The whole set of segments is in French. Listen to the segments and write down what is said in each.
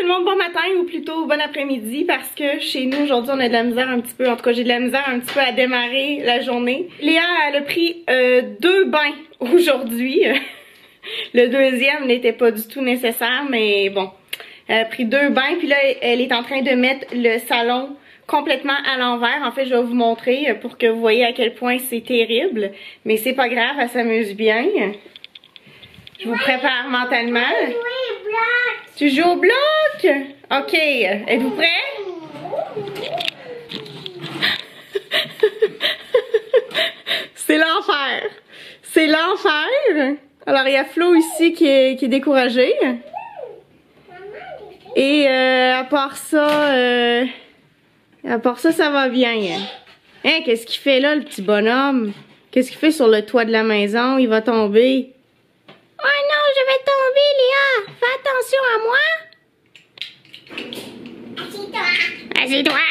tout le monde, bon matin ou plutôt bon après-midi parce que chez nous aujourd'hui on a de la misère un petit peu, en tout cas j'ai de la misère un petit peu à démarrer la journée. Léa elle a pris 2 bains aujourd'hui, le deuxième n'était pas du tout nécessaire mais bon, elle a pris 2 bains puis là elle est en train de mettre le salon complètement à l'envers. En fait je vais vous montrer pour que vous voyez à quel point c'est terrible, mais c'est pas grave, elle s'amuse bien. Je vous prépare mentalement. Tu joues au bloc? Ok. Êtes-vous prêts? C'est l'enfer. C'est l'enfer. Alors, il y a Flo ici qui est découragé. Et à part ça, ça va bien. Hein, qu'est-ce qu'il fait là, le petit bonhomme? Qu'est-ce qu'il fait sur le toit de la maison? Il va tomber. Oh non, je vais tomber, Léa! Fais attention à moi! Assieds-toi! Assieds-toi!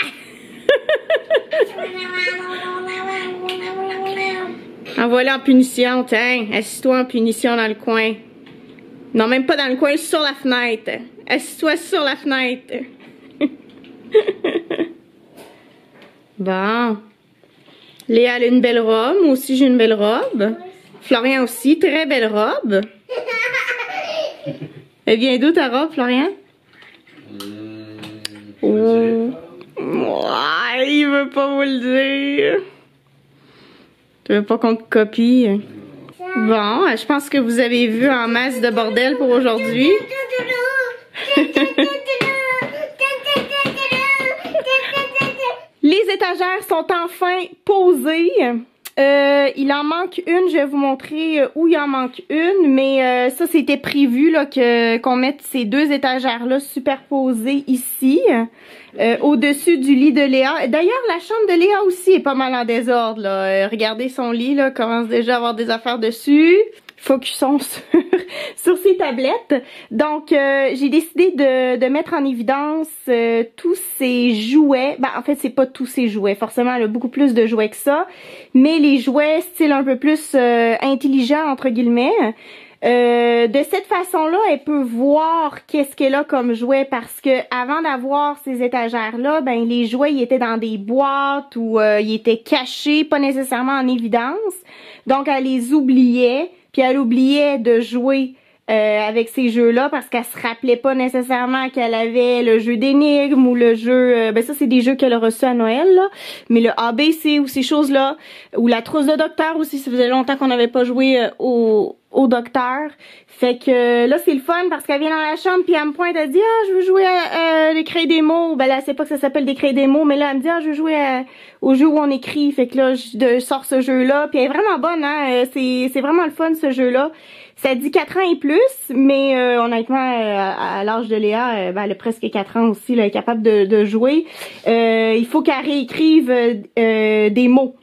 Envoie-le en punition, tiens. Assis-toi en punition dans le coin. Non, même pas dans le coin, sur la fenêtre. Assis-toi sur la fenêtre. Bon. Léa a une belle robe. Moi aussi, j'ai une belle robe. Florian aussi, très belle robe. Elle vient d'où ta robe, Florian? Oh. Ouais, il veut pas vous le dire. Tu veux pas qu'on te copie? Bon, je pense que vous avez vu en masse de bordel pour aujourd'hui. Les étagères sont enfin posées. Il en manque une, je vais vous montrer où il en manque une, mais ça c'était prévu là qu'on mette ces 2 étagères là superposées ici, au-dessus du lit de Léa. D'ailleurs la chambre de Léa aussi est pas mal en désordre là. Regardez son lit là, commence déjà à avoir des affaires dessus. Focusons sur ses tablettes. Donc, j'ai décidé de mettre en évidence tous ces jouets. Ben, en fait, c'est pas tous ces jouets. Forcément, elle a beaucoup plus de jouets que ça. Mais les jouets style un peu plus intelligent, entre guillemets. De cette façon-là, elle peut voir qu'est-ce qu'elle a comme jouet parce que avant d'avoir ces étagères-là, ben les jouets ils étaient dans des boîtes ou ils étaient cachés, pas nécessairement en évidence. Donc, elle les oubliait. Puis elle oubliait de jouer avec ces jeux-là parce qu'elle se rappelait pas nécessairement qu'elle avait le jeu d'énigmes ou le jeu... ben ça, c'est des jeux qu'elle a reçus à Noël, là. Mais le ABC ou ces choses-là, ou la trousse de docteur aussi, ça faisait longtemps qu'on n'avait pas joué au docteur. Fait que là, c'est le fun parce qu'elle vient dans la chambre puis elle me pointe, elle dit « Ah, je veux jouer à l'écrit des mots. » Ben là, elle sait pas que ça s'appelle d'écrire des mots, mais là, elle me dit « Ah, je veux jouer au jeu où on écrit. » Fait que là, je sors ce jeu-là. Puis elle est vraiment bonne, hein. C'est vraiment le fun, ce jeu-là. Ça dit 4 ans et plus, mais honnêtement, à l'âge de Léa, ben, elle a presque 4 ans aussi, là, elle est capable de jouer. Il faut qu'elle réécrive des mots.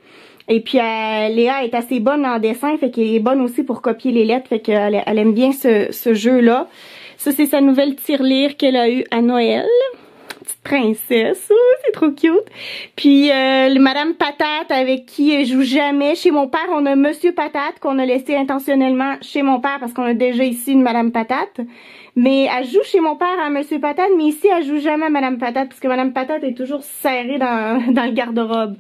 Et puis Léa est assez bonne en dessin, fait qu'elle est bonne aussi pour copier les lettres, fait qu'elle aime bien ce jeu-là. Ça, c'est sa nouvelle tirelire qu'elle a eue à Noël. Petite princesse, oh, c'est trop cute. Puis Madame Patate avec qui elle joue jamais. Chez mon père, on a Monsieur Patate qu'on a laissé intentionnellement chez mon père parce qu'on a déjà ici une Madame Patate. Mais elle joue chez mon père à Monsieur Patate, mais ici elle joue jamais à Madame Patate parce que Madame Patate est toujours serrée dans le garde-robe.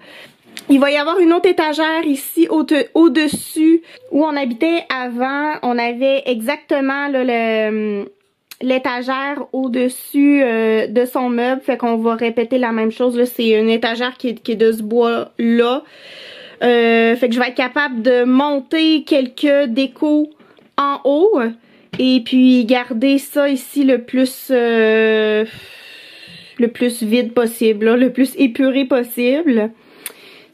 Il va y avoir une autre étagère ici au-dessus où on habitait avant. On avait exactement l'étagère au-dessus de son meuble. Fait qu'on va répéter la même chose. C'est une étagère qui est de ce bois-là. Fait que je vais être capable de monter quelques décos en haut. Et puis garder ça ici le plus vide possible. Là, le plus épuré possible.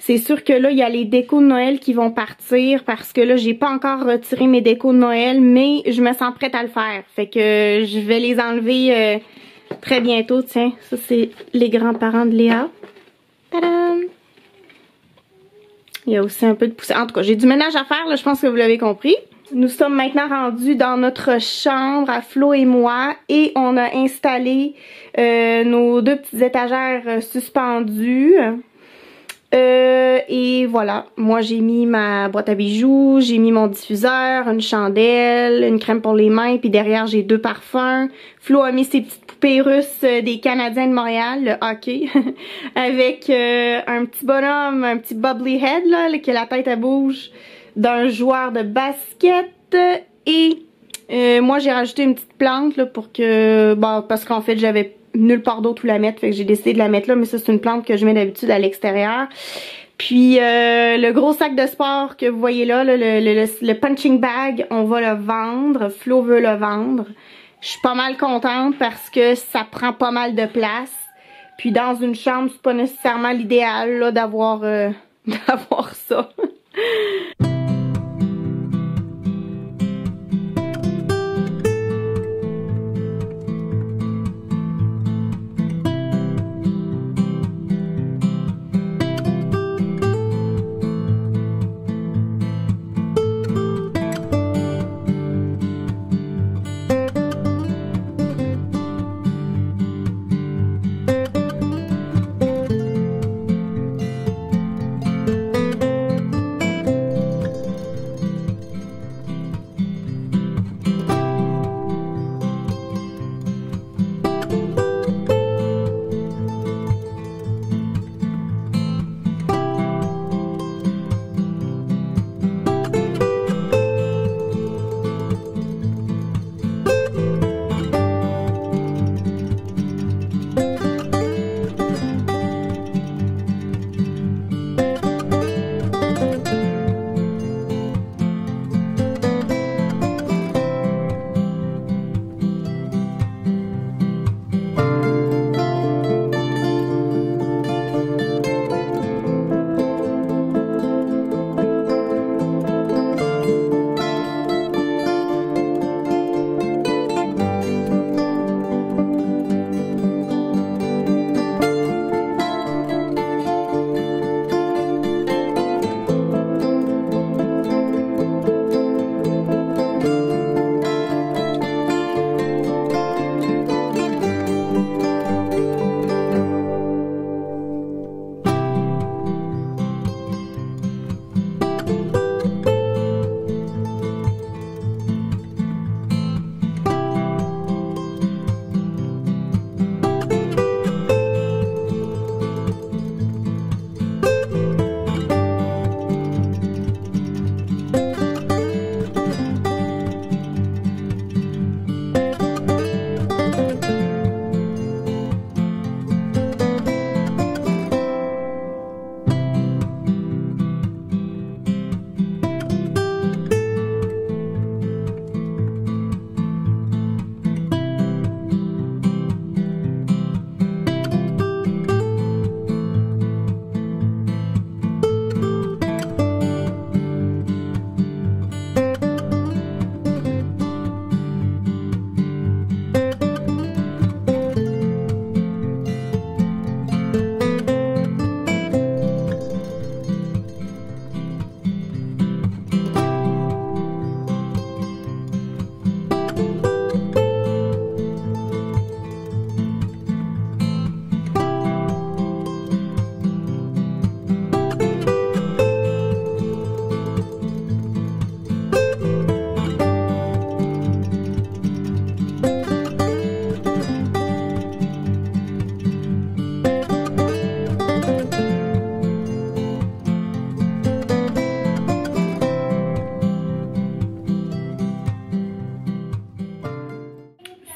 C'est sûr que là, il y a les décos de Noël qui vont partir parce que là, j'ai pas encore retiré mes décos de Noël, mais je me sens prête à le faire. Fait que je vais les enlever très bientôt. Tiens, ça c'est les grands-parents de Léa. Tadam! Il y a aussi un peu de poussière. En tout cas, j'ai du ménage à faire, là, je pense que vous l'avez compris. Nous sommes maintenant rendus dans notre chambre à Flo et moi et on a installé nos 2 petites étagères suspendues. et voilà, moi j'ai mis ma boîte à bijoux, j'ai mis mon diffuseur, une chandelle, une crème pour les mains, puis derrière j'ai 2 parfums. Flo a mis ses petites poupées russes des Canadiens de Montréal, le hockey, avec un petit bonhomme, un petit bubbly head là, que la tête elle bouge, d'un joueur de basket. Et moi j'ai rajouté une petite plante là pour que, bon, parce qu'en fait j'avais nulle part d'autre où la mettre, fait que j'ai décidé de la mettre là, mais ça c'est une plante que je mets d'habitude à l'extérieur. Puis le gros sac de sport que vous voyez là, le punching bag, on va le vendre, Flo veut le vendre. Je suis pas mal contente parce que ça prend pas mal de place. Puis dans une chambre, c'est pas nécessairement l'idéal là d'avoir d'avoir ça.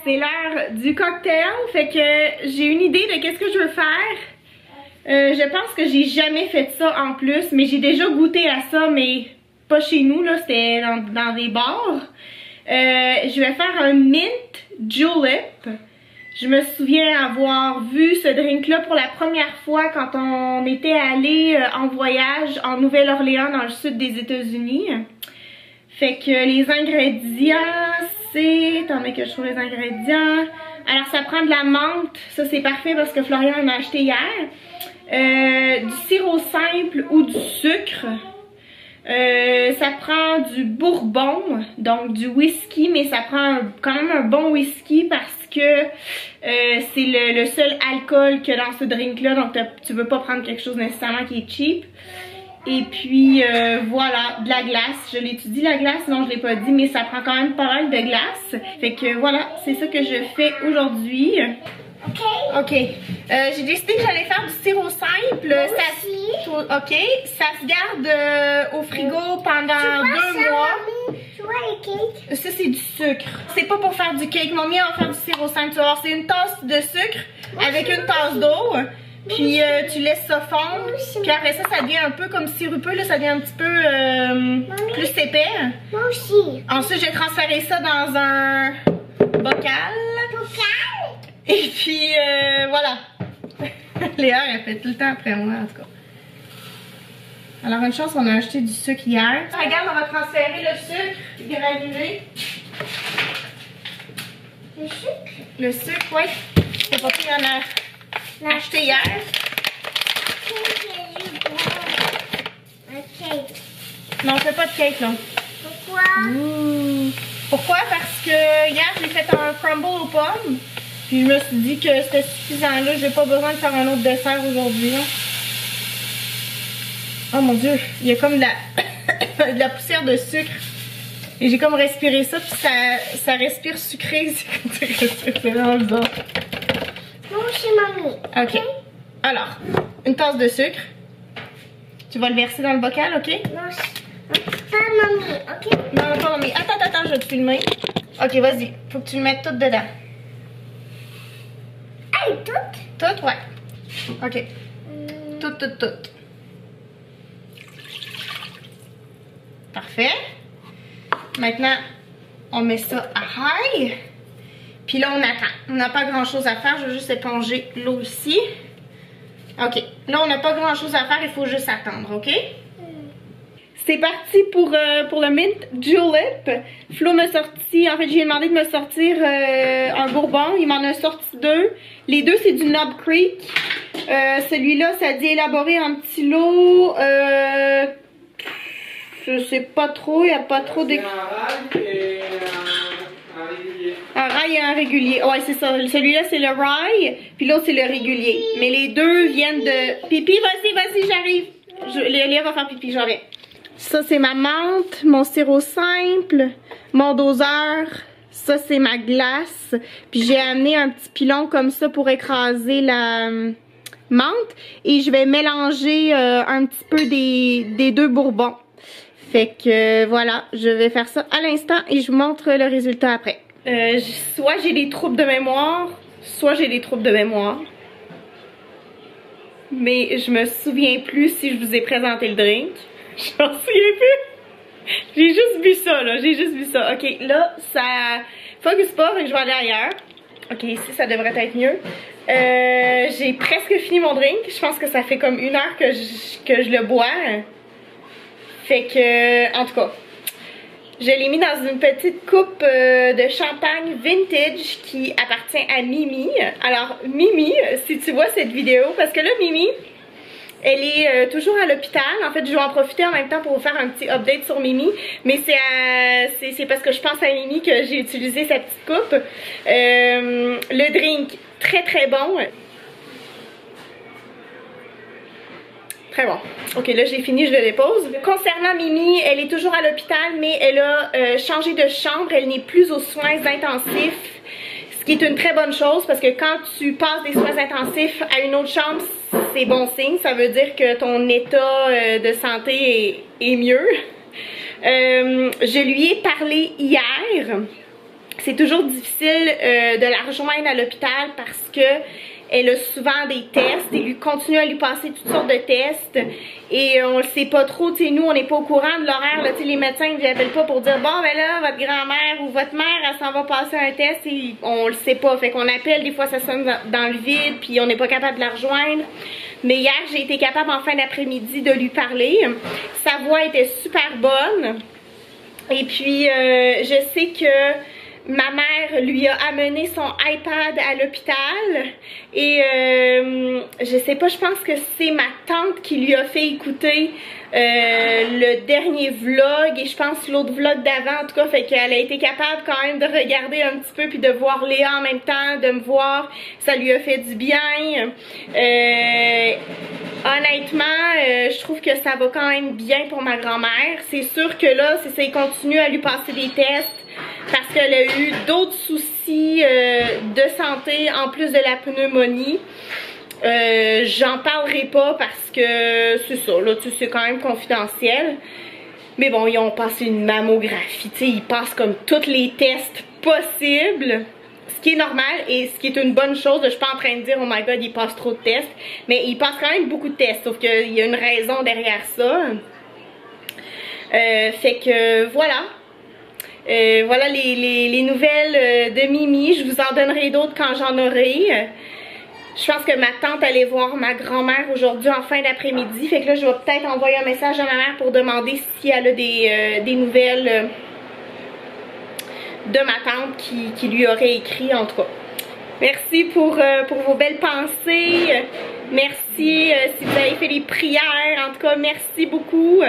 C'est l'heure du cocktail, fait que j'ai une idée de qu'est-ce que je veux faire. Je pense que j'ai jamais fait ça en plus, mais j'ai déjà goûté à ça, mais pas chez nous, là, c'était dans des bars. Je vais faire un mint julep. Je me souviens avoir vu ce drink-là pour la première fois quand on était allé en voyage en Nouvelle-Orléans dans le sud des États-Unis. Fait que les ingrédients, c'est... Attendez que je trouve les ingrédients. Alors ça prend de la menthe, ça c'est parfait parce que Florian en a acheté hier. Du sirop simple ou du sucre. Ça prend du bourbon, donc du whisky, mais ça prend quand même un bon whisky parce que c'est le seul alcool que dans ce drink-là, donc tu veux pas prendre quelque chose nécessairement qui est cheap. Et puis voilà, de la glace. Je l'ai-tu dit la glace? Non, je l'ai pas dit, mais ça prend quand même pas mal de glace. Fait que voilà, c'est ça que je fais aujourd'hui. Ok. J'ai décidé que j'allais faire du sirop simple. Ok. Ça se garde au frigo pendant 2 mois. Ça, c'est du sucre. C'est pas pour faire du cake. Mamie, on va faire du sirop simple. Tu vas voir, c'est une tasse de sucre avec une tasse d'eau. Puis tu laisses ça fondre. Puis après ça, ça devient un peu comme sirupeux. Là, ça devient un petit peu plus épais. Moi aussi. Ensuite, j'ai transféré ça dans un bocal. Et puis voilà. Léa, elle fait tout le temps après moi en tout cas. Alors une chance, on a acheté du sucre hier. Regarde, on va transférer le sucre granulé. Le sucre? Le sucre, oui. C'est pas qu'il y en a acheté hier. Un cake. Non, on fait pas de cake là. Pourquoi? Pourquoi? Parce que hier, j'ai fait un crumble aux pommes. Puis je me suis dit que c'était suffisant là. J'ai pas besoin de faire un autre dessert aujourd'hui. Oh mon dieu, il y a comme de la poussière de sucre. Et j'ai comme respiré ça, puis ça respire sucré. C'est vraiment bizarre. Moi aussi, mamie. Ok. Alors, une tasse de sucre. Tu vas le verser dans le bocal, ok? Non, pas mamie, ok? Non, pas mamie. Attends, je vais te filmer. Ok, vas-y. Faut que tu le mettes tout dedans. Hey, tout? Tout, ouais. Ok. Tout. Parfait. Maintenant, on met ça à high. Puis là, on attend. On n'a pas grand-chose à faire. Je vais juste éponger l'eau ici. OK. Là, on n'a pas grand-chose à faire. Il faut juste attendre, OK? C'est parti pour le Mint Julep. Flo m'a sorti... En fait, j'ai demandé de me sortir un bourbon. Il m'en a sorti 2. Les 2, c'est du Knob Creek. Celui-là, ça dit élaboré en petits lots. Je sais pas trop, il n'y a pas trop de... Un rail et un régulier. Ouais, c'est ça. Celui-là, c'est le rail, puis l'autre, c'est le régulier. Mais les deux viennent de... Pipi, vas-y, j'arrive. Léa va faire pipi, j'en reviens. Ça, c'est ma menthe, mon sirop simple, mon doseur. Ça, c'est ma glace. Puis j'ai amené un petit pilon comme ça pour écraser la menthe. Et je vais mélanger un petit peu des 2 bourbons. Fait que voilà, je vais faire ça à l'instant et je vous montre le résultat après. Soit j'ai des troubles de mémoire, soit j'ai des troubles de mémoire. Mais je me souviens plus si je vous ai présenté le drink. Je m'en souviens plus. J'ai juste bu ça là, Ok, là, ça focus pas, je vais aller ailleurs. Ok, ici ça devrait être mieux. J'ai presque fini mon drink. Je pense que ça fait comme 1 heure que je le bois. Fait que, en tout cas, je l'ai mis dans une petite coupe de champagne vintage qui appartient à Mimi. Alors, Mimi, si tu vois cette vidéo, parce que là, Mimi, elle est toujours à l'hôpital. En fait, je vais en profiter en même temps pour vous faire un petit update sur Mimi. Mais c'est parce que je pense à Mimi que j'ai utilisé sa petite coupe. Le drink, très très bon. Très bon. Ok, là j'ai fini, je le dépose. Concernant Mimi, elle est toujours à l'hôpital, mais elle a changé de chambre. Elle n'est plus aux soins intensifs, ce qui est une très bonne chose parce que quand tu passes des soins intensifs à une autre chambre, c'est bon signe. Ça veut dire que ton état de santé est mieux. Je lui ai parlé hier. C'est toujours difficile de la rejoindre à l'hôpital parce que elle a souvent des tests et lui continue à lui passer toutes sortes de tests et on le sait pas trop, tu sais, nous on n'est pas au courant de l'horaire, tu sais, les médecins ne appellent pas pour dire bon ben là votre grand-mère ou votre mère elle s'en va passer un test et on le sait pas, fait qu'on appelle, des fois ça sonne dans le vide puis on n'est pas capable de la rejoindre. Mais hier j'ai été capable en fin d'après-midi de lui parler, sa voix était super bonne et puis je sais que ma mère lui a amené son iPad à l'hôpital et je sais pas, je pense que c'est ma tante qui lui a fait écouter le dernier vlog et je pense l'autre vlog d'avant, en tout cas, fait qu'elle a été capable quand même de regarder un petit peu puis de voir Léa en même temps, de me voir, ça lui a fait du bien. Honnêtement, je trouve que ça va quand même bien pour ma grand-mère. C'est sûr que là, c'est ça, il continue à lui passer des tests parce qu'elle a eu d'autres soucis de santé en plus de la pneumonie. J'en parlerai pas parce que c'est ça, là, tu sais, c'est quand même confidentiel. Mais bon, ils ont passé une mammographie, tu sais, ils passent comme tous les tests possibles. Ce qui est normal et ce qui est une bonne chose. Je suis pas en train de dire oh my god, ils passent trop de tests. Mais ils passent quand même beaucoup de tests, sauf qu'il y a une raison derrière ça. Fait que voilà. Voilà les nouvelles de Mimi. Je vous en donnerai d'autres quand j'en aurai. Je pense que ma tante allait voir ma grand-mère aujourd'hui en fin d'après-midi. Fait que là, je vais peut-être envoyer un message à ma mère pour demander si elle a des nouvelles de ma tante qui lui aurait écrit, en tout cas. Merci pour vos belles pensées. Merci si vous avez fait les prières. En tout cas, merci beaucoup.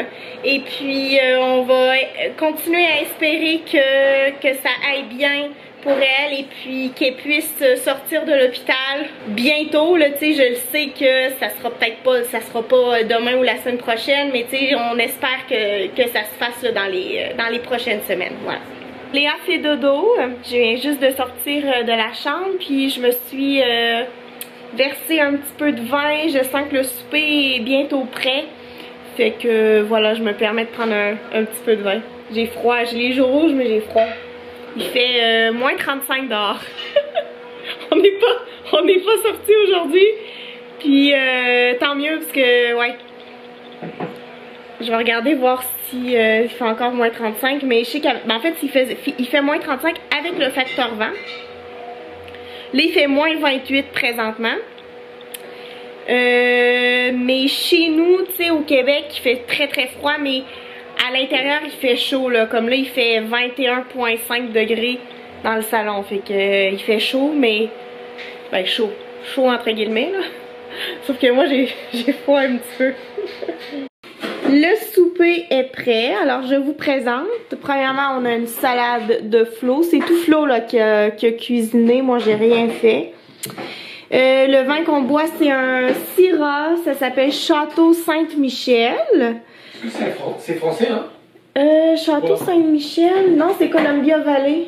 Et puis, on va continuer à espérer que ça aille bien pour elle et puis qu'elle puisse sortir de l'hôpital bientôt. Là, tu sais, je le sais que ça sera peut-être pas, ça sera pas demain ou la semaine prochaine, mais tu sais, on espère que ça se fasse là, dans les prochaines semaines. Voilà. Léa fait dodo, je viens juste de sortir de la chambre puis je me suis versé un petit peu de vin, je sens que le souper est bientôt prêt, fait que voilà, je me permets de prendre un petit peu de vin. J'ai froid, j'ai les joues rouges mais j'ai froid. Il fait moins 35 dehors. on n'est pas sortis aujourd'hui, puis tant mieux parce que ouais. Je vais regarder voir si il fait encore moins 35, mais je sais qu'en fait il fait moins 35 avec le facteur vent. Là il fait moins 28 présentement. Mais chez nous, tu sais, au Québec, il fait très très froid, mais à l'intérieur il fait chaud là. Comme là il fait 21,5 degrés dans le salon, fait que il fait chaud, mais ben chaud entre guillemets là. Sauf que moi j'ai froid un petit peu. Le souper est prêt, alors je vous présente. Premièrement, on a une salade de Flo. C'est tout Flo là qui a cuisiné, moi j'ai rien fait. Le vin qu'on boit, c'est un Syrah, ça s'appelle Château Saint-Michel. C'est français, hein? Château Saint-Michel, non, c'est Columbia Valley.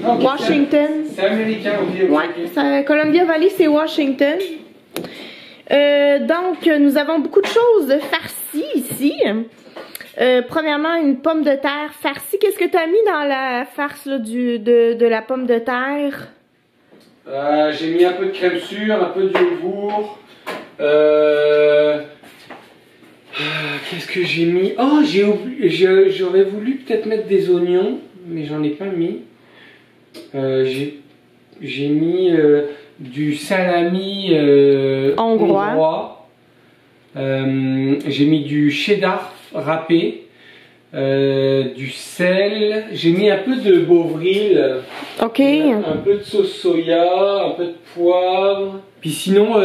Non, Washington. C'est américain, ok. Ouais, Columbia Valley, c'est Washington. Donc, nous avons beaucoup de choses farcies ici. Premièrement, une pomme de terre farcie. Qu'est-ce que tu as mis dans la farce là, de la pomme de terre? J'ai mis un peu de crème sûre, un peu de yogourt. Qu'est-ce que j'ai mis? Oh, j'aurais voulu peut-être mettre des oignons, mais j'en ai pas mis. J'ai mis du salami hongrois. J'ai mis du cheddar râpé, du sel. J'ai mis un peu de bovril. Ok. Un peu de sauce soya, un peu de poivre. Puis sinon,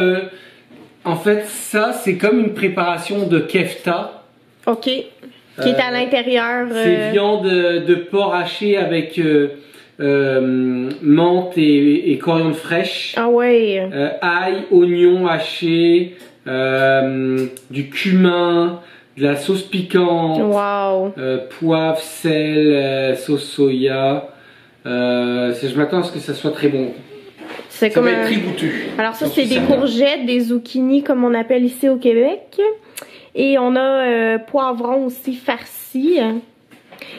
en fait, ça c'est comme une préparation de kefta. Ok. Qui est à l'intérieur. C'est viande de porc haché avec menthe et coriandre fraîche. Ah ouais. Ail, oignon haché, du cumin, de la sauce piquante. Wow. Poivre, sel, sauce soya. Je m'attends à ce que ça soit très bon. Ça va être très goûteux. Alors ça c'est des courgettes, des zucchini comme on appelle ici au Québec. Et on a poivrons aussi farcis.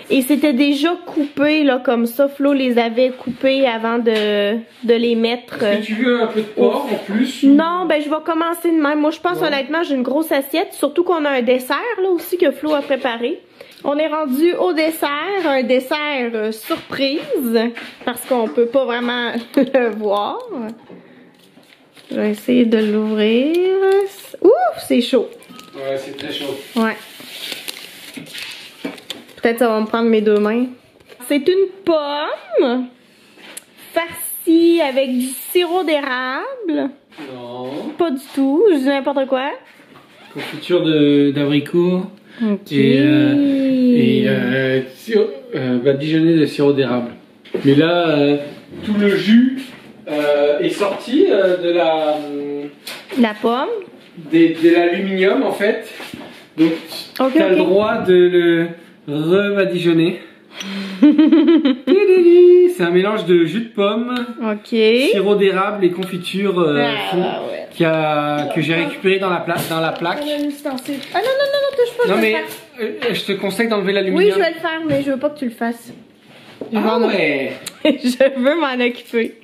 Et c'était déjà coupé là comme ça. Flo les avait coupés avant de les mettre. Est-ce que tu veux un peu de porc en plus? Non, ben je vais commencer de même. Moi je pense honnêtement j'ai une grosse assiette. Surtout qu'on a un dessert là aussi que Flo a préparé. On est rendu au dessert. Un dessert surprise. Parce qu'on peut pas vraiment le voir. Je vais essayer de l'ouvrir. Ouf, c'est chaud. Ouais, c'est très chaud. Ouais. Peut-être ça va me prendre mes deux mains. C'est une pomme pommes. Farci avec du sirop d'érable. Non. Pas du tout, je dis n'importe quoi. Confiture d'abricot. Ok. Et badigeonné de sirop d'érable. Mais là, tout le jus est sorti de la pomme. De l'aluminium en fait. Donc Ok, tu as le ok. droit de le rebadigeonner. C'est un mélange de jus de pomme, Ok. sirop d'érable et confiture ouais. que j'ai récupéré dans la plaque. Ah non, non, touche pas, Non je vais mais le faire. je te conseille d'enlever l'aluminium. Oui, je vais le faire, mais je veux pas que tu le fasses. Ah ouais. Je veux m'en occuper.